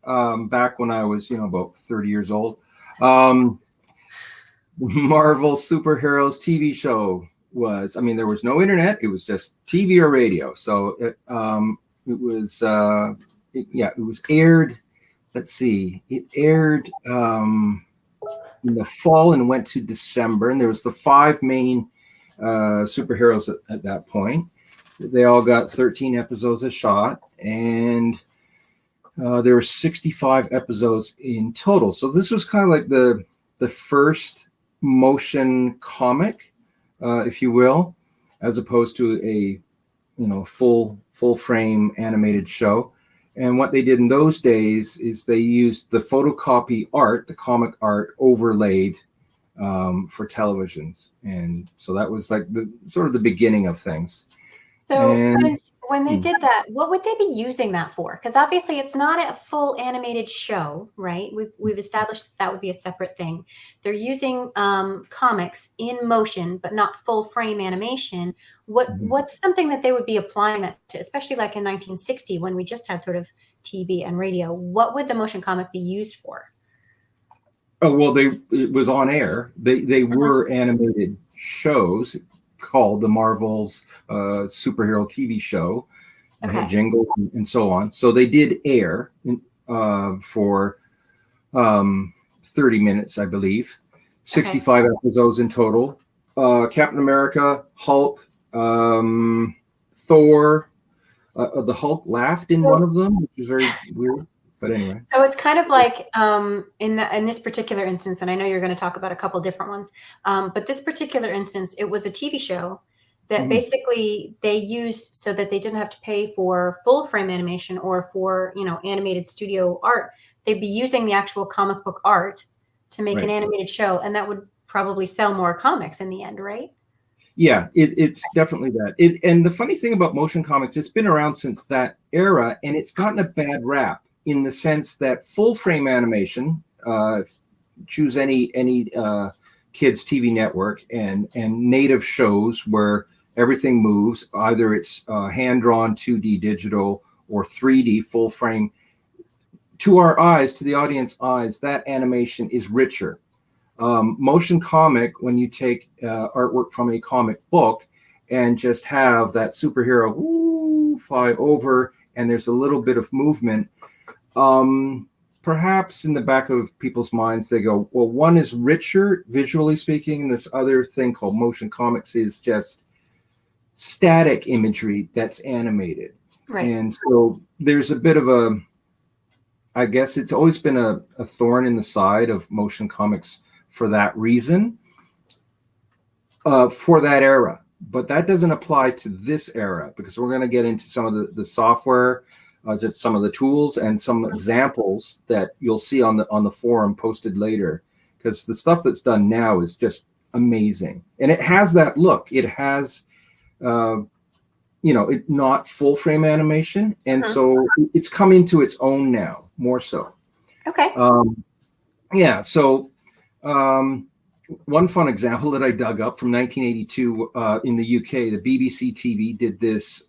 back when I was, about 30 years old, Marvel Superheroes TV show there was no internet. It was just TV or radio. So it was aired. Let's see. It aired in the fall and went to December. And there was the 5 main superheroes at that point. They all got 13 episodes a shot, and there were 65 episodes in total. So this was kind of like the first motion comic, if you will, as opposed to a full frame animated show. And what they did in those days is they used the photocopy art, the comic art, overlaid for televisions. And so that was like the sort of the beginning of things. So Vince, when they did that, what would they be using that for? Because obviously it's not a full animated show, right? We've established that would be a separate thing. They're using comics in motion, but not full frame animation. What's something that they would be applying that to, especially like in 1960 when we just had sort of TV and radio? What would the motion comic be used for? Oh, well, it was on air. They were animated shows called the Marvel's superhero TV show, jingle and so on. So they did air for 30 minutes, I believe, 65 episodes in total. Captain America, Hulk, Thor. The Hulk laughed in one of them, which was very weird. But anyway. So it's kind of like in this particular instance, and I know you're going to talk about a couple different ones, but this particular instance, it was a TV show that basically they used so that they didn't have to pay for full frame animation or for, animated studio art. They'd be using the actual comic book art to make an animated show, and that would probably sell more comics in the end, right? Yeah, it's definitely that. And the funny thing about motion comics, it's been around since that era, and it's gotten a bad rap, in the sense that full frame animation, choose any kids TV network, and native shows where everything moves, either it's hand drawn 2D digital or 3D full frame. To our eyes, to the audience eyes, that animation is richer. Motion comic, when you take artwork from a comic book and just have that superhero fly over and there's a little bit of movement, perhaps in the back of people's minds, they go, well, one is richer, visually speaking, and this other thing called motion comics is just static imagery that's animated. Right. And so there's a bit of I guess it's always been a thorn in the side of motion comics for that reason, for that era. But that doesn't apply to this era, because we're going to get into some of the software, just some of the tools and some examples that you'll see on the forum posted later, because the stuff that's done now is just amazing. And it has that look. It has, it not full frame animation. And so it's come into its own now, more so. Okay. Yeah. So one fun example that I dug up from 1982 in the UK, the BBC TV did this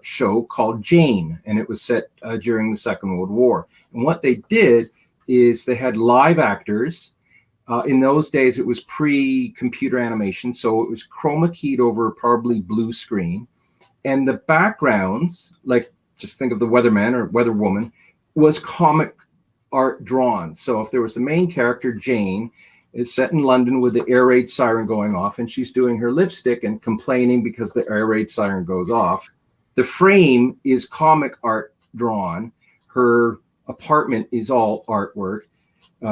show called Jane, and it was set during the Second World War. And what they did is they had live actors. In those days, it was pre-computer animation, so it was chroma keyed over probably blue screen. And the backgrounds, like just think of the weatherman or weatherwoman, was comic art drawn. So if there was the main character, Jane, is set in London with the air raid siren going off, and she's doing her lipstick and complaining because the air raid siren goes off. The frame is comic art drawn. Her apartment is all artwork,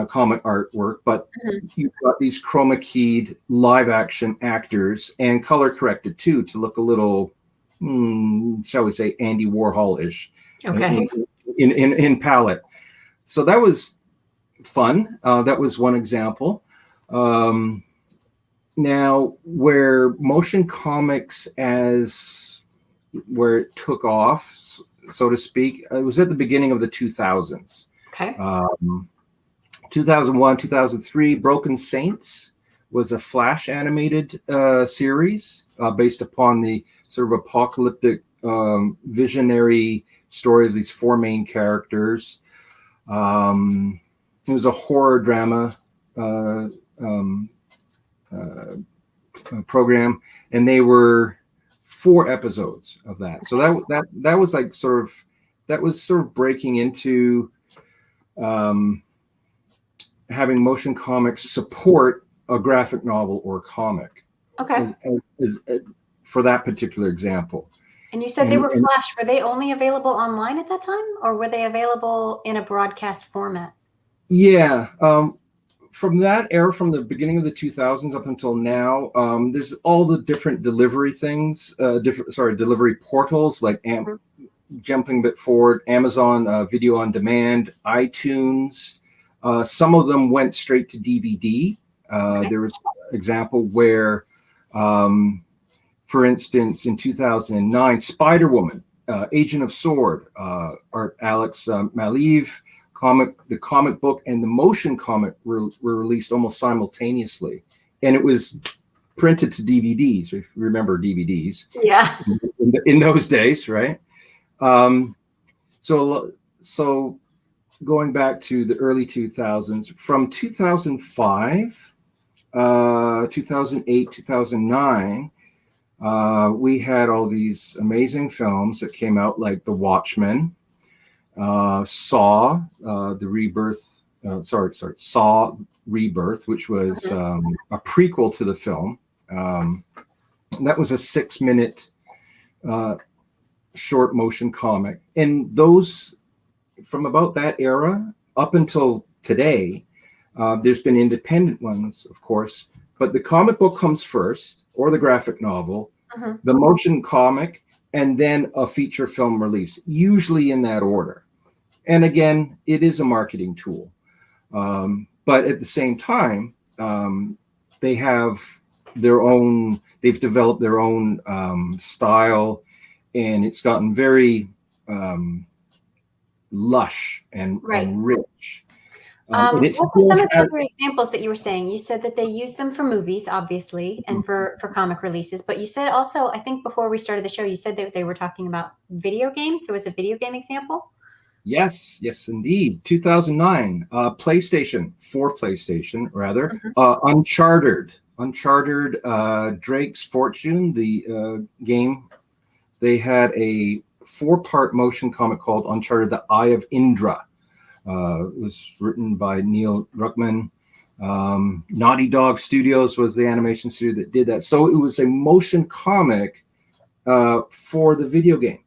comic artwork, but you've got these chroma keyed live action actors and color corrected too, to look a little, shall we say, Andy Warhol-ish in palette. So that was fun. That was one example. Now, where motion comics where it took off so to speak. It was at the beginning of the 2000s. Okay. 2001, 2003, Broken Saints was a Flash animated series based upon the sort of apocalyptic visionary story of these four main characters. It was a horror drama program, and they were 4 episodes of that. So that was like sort of breaking into having motion comics support a graphic novel or comic. Okay. As for that particular example. And you said they were Flash. Were they only available online at that time, or were they available in a broadcast format? Yeah. From that era, from the beginning of the 2000s up until now, there's all the different delivery things, delivery portals like jumping a bit forward, Amazon Video on Demand, iTunes. Some of them went straight to DVD. There was an example where, for instance, in 2009, Spider-Woman, Agent of Sword, Alex Maleev, the comic book and the motion comic were released almost simultaneously. And it was printed to DVDs, if you remember DVDs. Yeah. In those days, right? So going back to the early 2000s, from 2005, 2008, 2009, we had all these amazing films that came out, like The Watchmen, Saw, the Rebirth, Saw Rebirth, which was a prequel to the film. That was a 6-minute short motion comic. And those, from about that era up until today, there's been independent ones, of course, but the comic book comes first, or the graphic novel, the motion comic, and then a feature film release, usually in that order. And again, it is a marketing tool. But at the same time, they've developed their own style, and it's gotten very lush and rich. What were some of the other examples that you were saying? You said that they use them for movies, obviously, and for comic releases. But you said also, I think before we started the show, you said that they were talking about video games. There was a video game example? Yes, indeed. 2009, PlayStation, Uncharted, Drake's Fortune, the game. They had a 4-part motion comic called Uncharted, The Eye of Indra. It was written by Neil Druckmann. Naughty Dog Studios was the animation studio that did that. So it was a motion comic for the video game.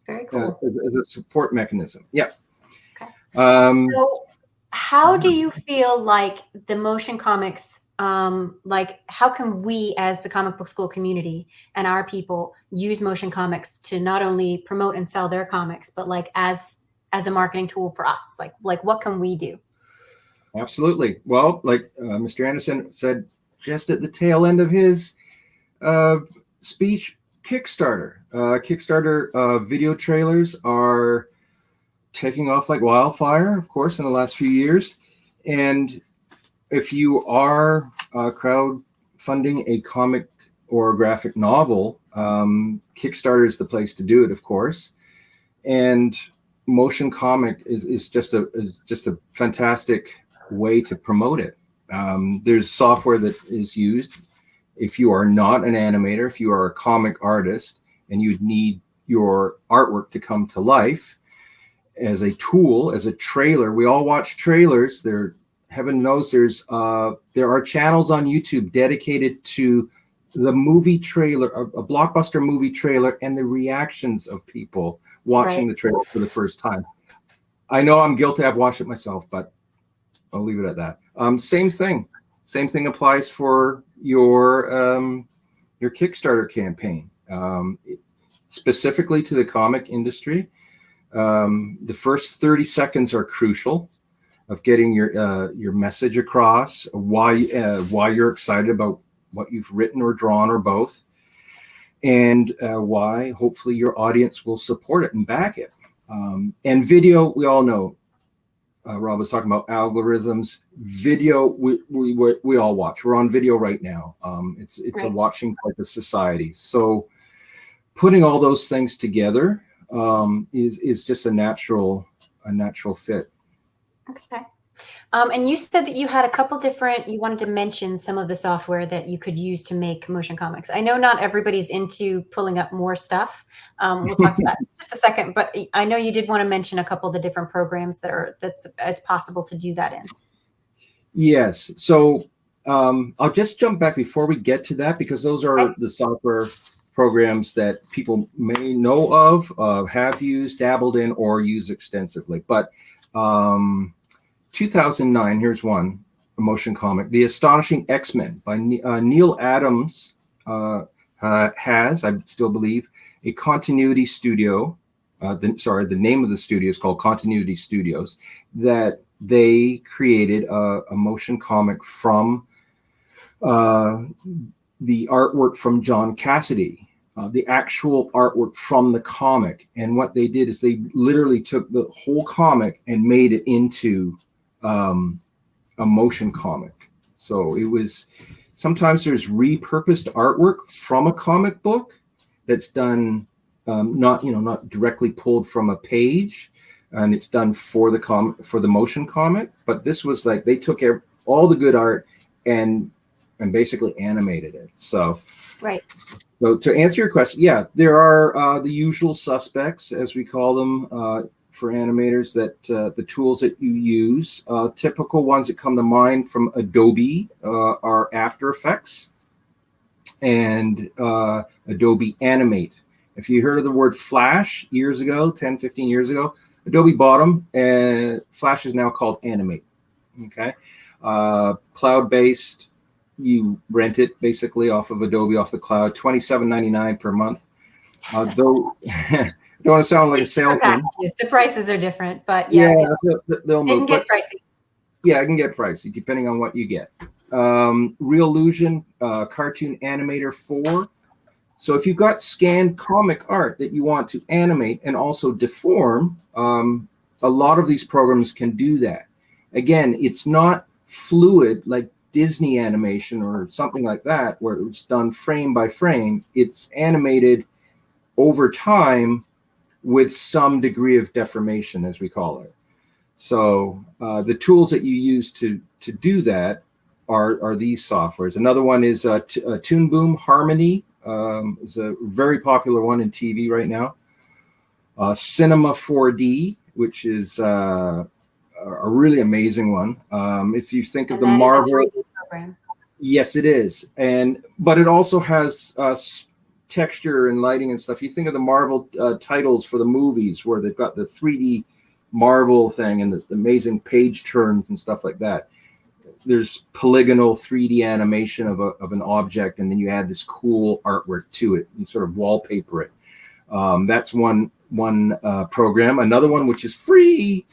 Very cool. As a support mechanism. Yeah. Okay. So how do you feel like the motion comics, like how can we as the comic book school community and our people use motion comics to not only promote and sell their comics, but like as a marketing tool for us? Like what can we do? Absolutely. Well, like Mr. Anderson said just at the tail end of his speech, Kickstarter. Kickstarter video trailers are taking off like wildfire, of course, in the last few years. And if you are crowdfunding a comic or a graphic novel, Kickstarter is the place to do it, of course. And motion comic is just a fantastic way to promote it. There's software that is used. If you are not an animator, if you are a comic artist and you need your artwork to come to life as a tool, as a trailer, we all watch trailers. Heaven knows there are channels on YouTube dedicated to the movie trailer, a blockbuster movie trailer, and the reactions of people watching the trailer for the first time. I know I'm guilty. I've watched it myself, but I'll leave it at that. Same thing. Same thing applies for your Kickstarter campaign, specifically to the comic industry. The first 30 seconds are crucial of getting your message across, why you're excited about what you've written or drawn or both. and why hopefully your audience will support it and back it. And video, we all know, Rob was talking about algorithms. Video, we all watch. We're on video right now. It's Right. a watching type of society. So putting all those things together is just a natural fit. Okay. And you said that you had a couple different, you wanted to mention some of the software that you could use to make motion comics. I know not everybody's into pulling up more stuff. We'll talk to that in just a second, but I know you did want to mention a couple of the different programs that's it's possible to do that in. Yes. So I'll just jump back before we get to that, because those are Okay. the software programs that people may know of, have used, dabbled in, or use extensively. But 2009, here's one, a motion comic, The Astonishing X-Men by Neil Adams has, I still believe, a continuity studio. The name of the studio is called Continuity Studios, that they created a motion comic from the artwork from John Cassidy, the actual artwork from the comic. And what they did is they literally took the whole comic and made it into a motion comic. So it was, sometimes there's repurposed artwork from a comic book that's done, not directly pulled from a page, and it's done for the motion comic. But this was like, they took all the good art and basically animated it. So Right. So to answer your question, yeah, there are the usual suspects, as we call them, for animators, that the tools that you use. Typical ones that come to mind from Adobe are After Effects and Adobe Animate. If you heard of the word Flash years ago, 10, 15 years ago, Adobe bought them, and Flash is now called Animate. Okay. Cloud-based, you rent it basically off of Adobe, off the cloud, $27.99 per month. Though I don't want to sound like a salesman. The prices are different, but Yeah, yeah, they'll it can move. get pricey. Yeah, it can get pricey depending on what you get. Reallusion, Cartoon Animator 4. So if you've got scanned comic art that you want to animate and also deform, a lot of these programs can do that. Again, it's not fluid like Disney animation or something like that, where it's done frame by frame. It's animated over time with some degree of deformation, as we call it. So the tools that you use to do that are these softwares. Another one is Toon Boom Harmony, is a very popular one in TV right now. Cinema 4D, which is a really amazing one. If you think of the Marvel program. Yes, it is. But it also has texture and lighting and stuff. You think of the Marvel titles for the movies, where they've got the 3D Marvel thing and the amazing page turns and stuff like that. There's polygonal 3D animation of an object, and then you add this cool artwork to it and sort of wallpaper it. That's one program. Another one, which is free,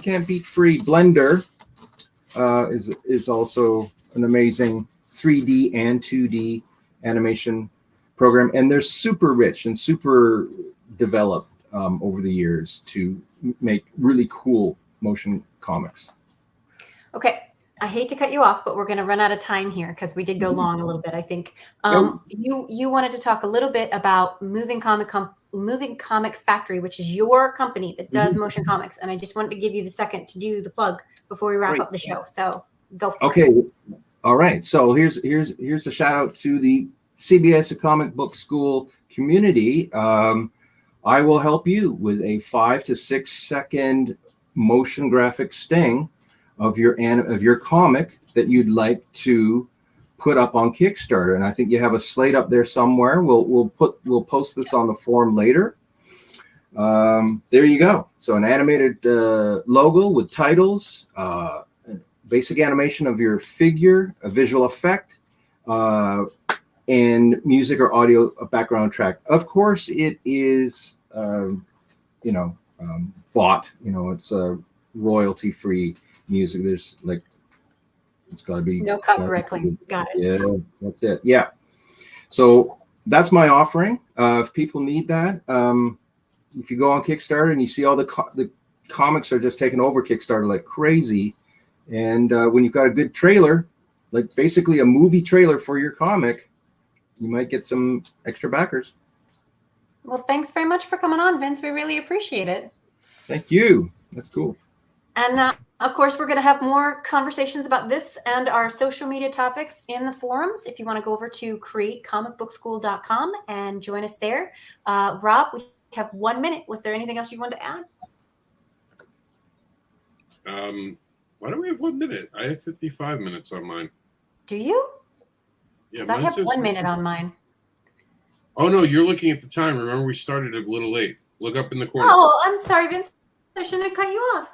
can't beat free, Blender, is also an amazing 3D and 2D animation program, and they're super rich and super developed over the years to make really cool motion comics. Okay, I hate to cut you off, but we're going to run out of time here because we did go long a little bit, I think. You wanted to talk a little bit about Moving Comic Factory, which is your company that does motion comics, and I just wanted to give you the second to do the plug before we wrap up the show. So go for it. Okay, all right. So here's a shout out to the CBS Comic Book School community. I will help you with a 5 to 6 second motion graphic sting of your comic that you'd like to put up on Kickstarter. And I think you have a slate up there somewhere. We'll post this on the forum later. There you go. So an animated logo with titles, basic animation of your figure, a visual effect, and music or audio, a background track. Of course, it is bought. It's royalty-free music. There's it's got to be No copyright claims. Got it. Yeah, that's it. Yeah. So that's my offering. If people need that, if you go on Kickstarter and you see all the comics are just taking over Kickstarter like crazy, and when you've got a good trailer, like basically a movie trailer for your comic, you might get some extra backers. Well, thanks very much for coming on, Vince. We really appreciate it. Thank you. That's cool. And of course, we're going to have more conversations about this and our social media topics in the forums. If you want to go over to createcomicbookschool.com and join us there. Rob, we have 1 minute. Was there anything else you wanted to add? Why do we have 1 minute? I have 55 minutes on mine. Do you? Yeah, Because I have 1 minute on mine. Oh, no, you're looking at the time. Remember, we started a little late. Look up in the corner. Oh, I'm sorry, Vince. I shouldn't have cut you off.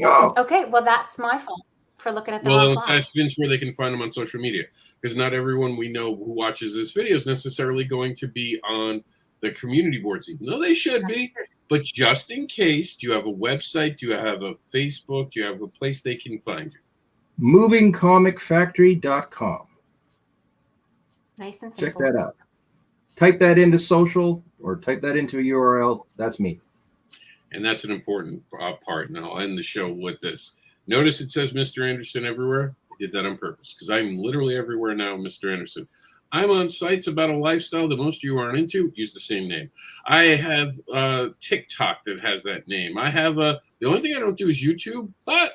Oh. Okay, well, that's my fault for looking at the Well, wrong let's clock. ask Vince where they can find them on social media, because not everyone we know who watches this video is necessarily going to be on the community boards, even though they should be. But just in case, do you have a website? Do you have a Facebook? Do you have a place they can find you? Movingcomicfactory.com. Nice and simple. Check that out. Type that into social or type that into a URL. That's me. And that's an important part. And I'll end the show with this. Notice it says Mr. Anderson everywhere. I did that on purpose because I'm literally everywhere now, Mr. Anderson. I'm on sites about a lifestyle that most of you aren't into. Use the same name. I have TikTok that has that name. I have the only thing I don't do is YouTube, but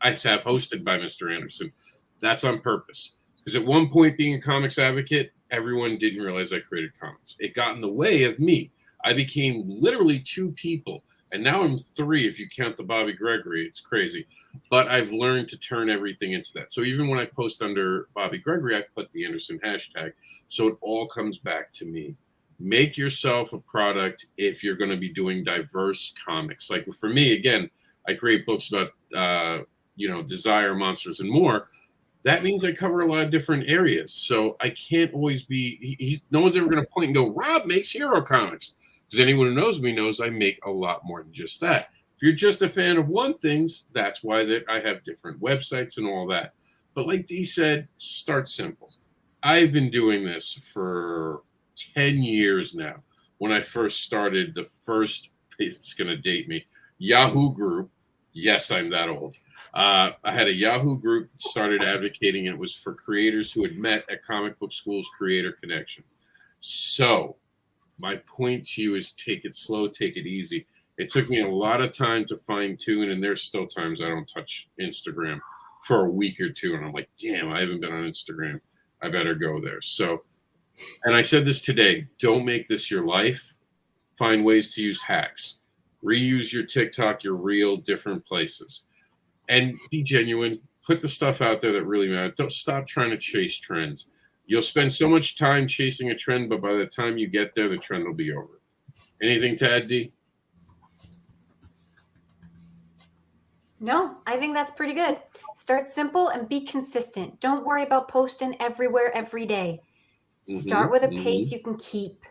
I have hosted by Mr. Anderson. That's on purpose. Because at one point, being a comics advocate, everyone didn't realize I created comics. It got in the way of me. I became literally 2 people. And now I'm 3 if you count the Bobby Gregory. It's crazy. But I've learned to turn everything into that. So even when I post under Bobby Gregory, I put the Anderson hashtag. So it all comes back to me. Make yourself a product if you're going to be doing diverse comics. Like for me, again, I create books about, desire, monsters, and more. That means I cover a lot of different areas. So I can't always be, no one's ever going to point and go, Rob makes hero comics. Because anyone who knows me knows I make a lot more than just that. If you're just a fan of one thing, that's why I have different websites and all that. But like Dee said, start simple. I've been doing this for 10 years now. When I first started the first, it's going to date me, Yahoo group. Yes, I'm that old. I had a Yahoo group that started advocating, and it was for creators who had met at Comic Book School's Creator Connection. So my point to you is take it slow, take it easy. It took me a lot of time to fine tune, and there's still times I don't touch Instagram for a week or 2. And I'm like, damn, I haven't been on Instagram. I better go there. So, and I said this today, don't make this your life. Find ways to use hacks. Reuse your TikTok, your reel, different places. And be genuine. Put the stuff out there that really matters. Don't stop trying to chase trends. You'll spend so much time chasing a trend, but by the time you get there, the trend will be over. Anything to add, Dee? No, I think that's pretty good. Start simple and be consistent. Don't worry about posting everywhere every day. Start with a pace you can keep.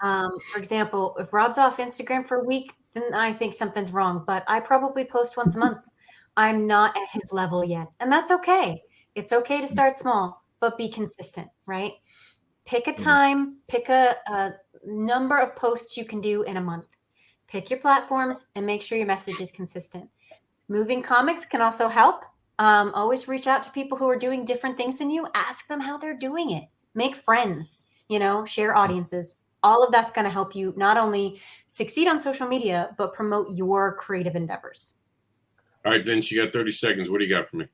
For example, if Rob's off Instagram for a week, then I think something's wrong. But I probably post once a month. I'm not at his level yet. And that's okay. It's okay to start small, but be consistent, right? Pick a time, pick a number of posts you can do in a month. Pick your platforms and make sure your message is consistent. Moving comics can also help. Always reach out to people who are doing different things than you. Ask them how they're doing it. Make friends, share audiences. All of that's going to help you not only succeed on social media, but promote your creative endeavors. All right, Vince, you got 30 seconds. What do you got for me?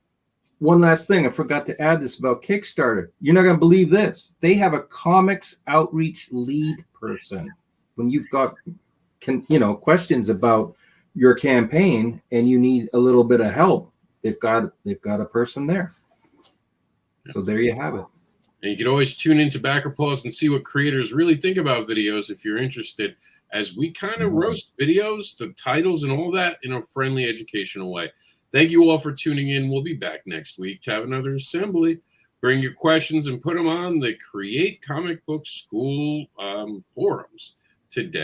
One last thing. I forgot to add this about Kickstarter. You're not going to believe this. They have a comics outreach lead person. When you've got, questions about your campaign and you need a little bit of help, they've got a person there. So there you have it. And you can always tune into Backer Pause and see what creators really think about videos if you're interested, as we kind of roast videos, the titles and all that in a friendly, educational way. Thank you all for tuning in. We'll be back next week to have another assembly. Bring your questions and put them on the Create Comic Book School forums today.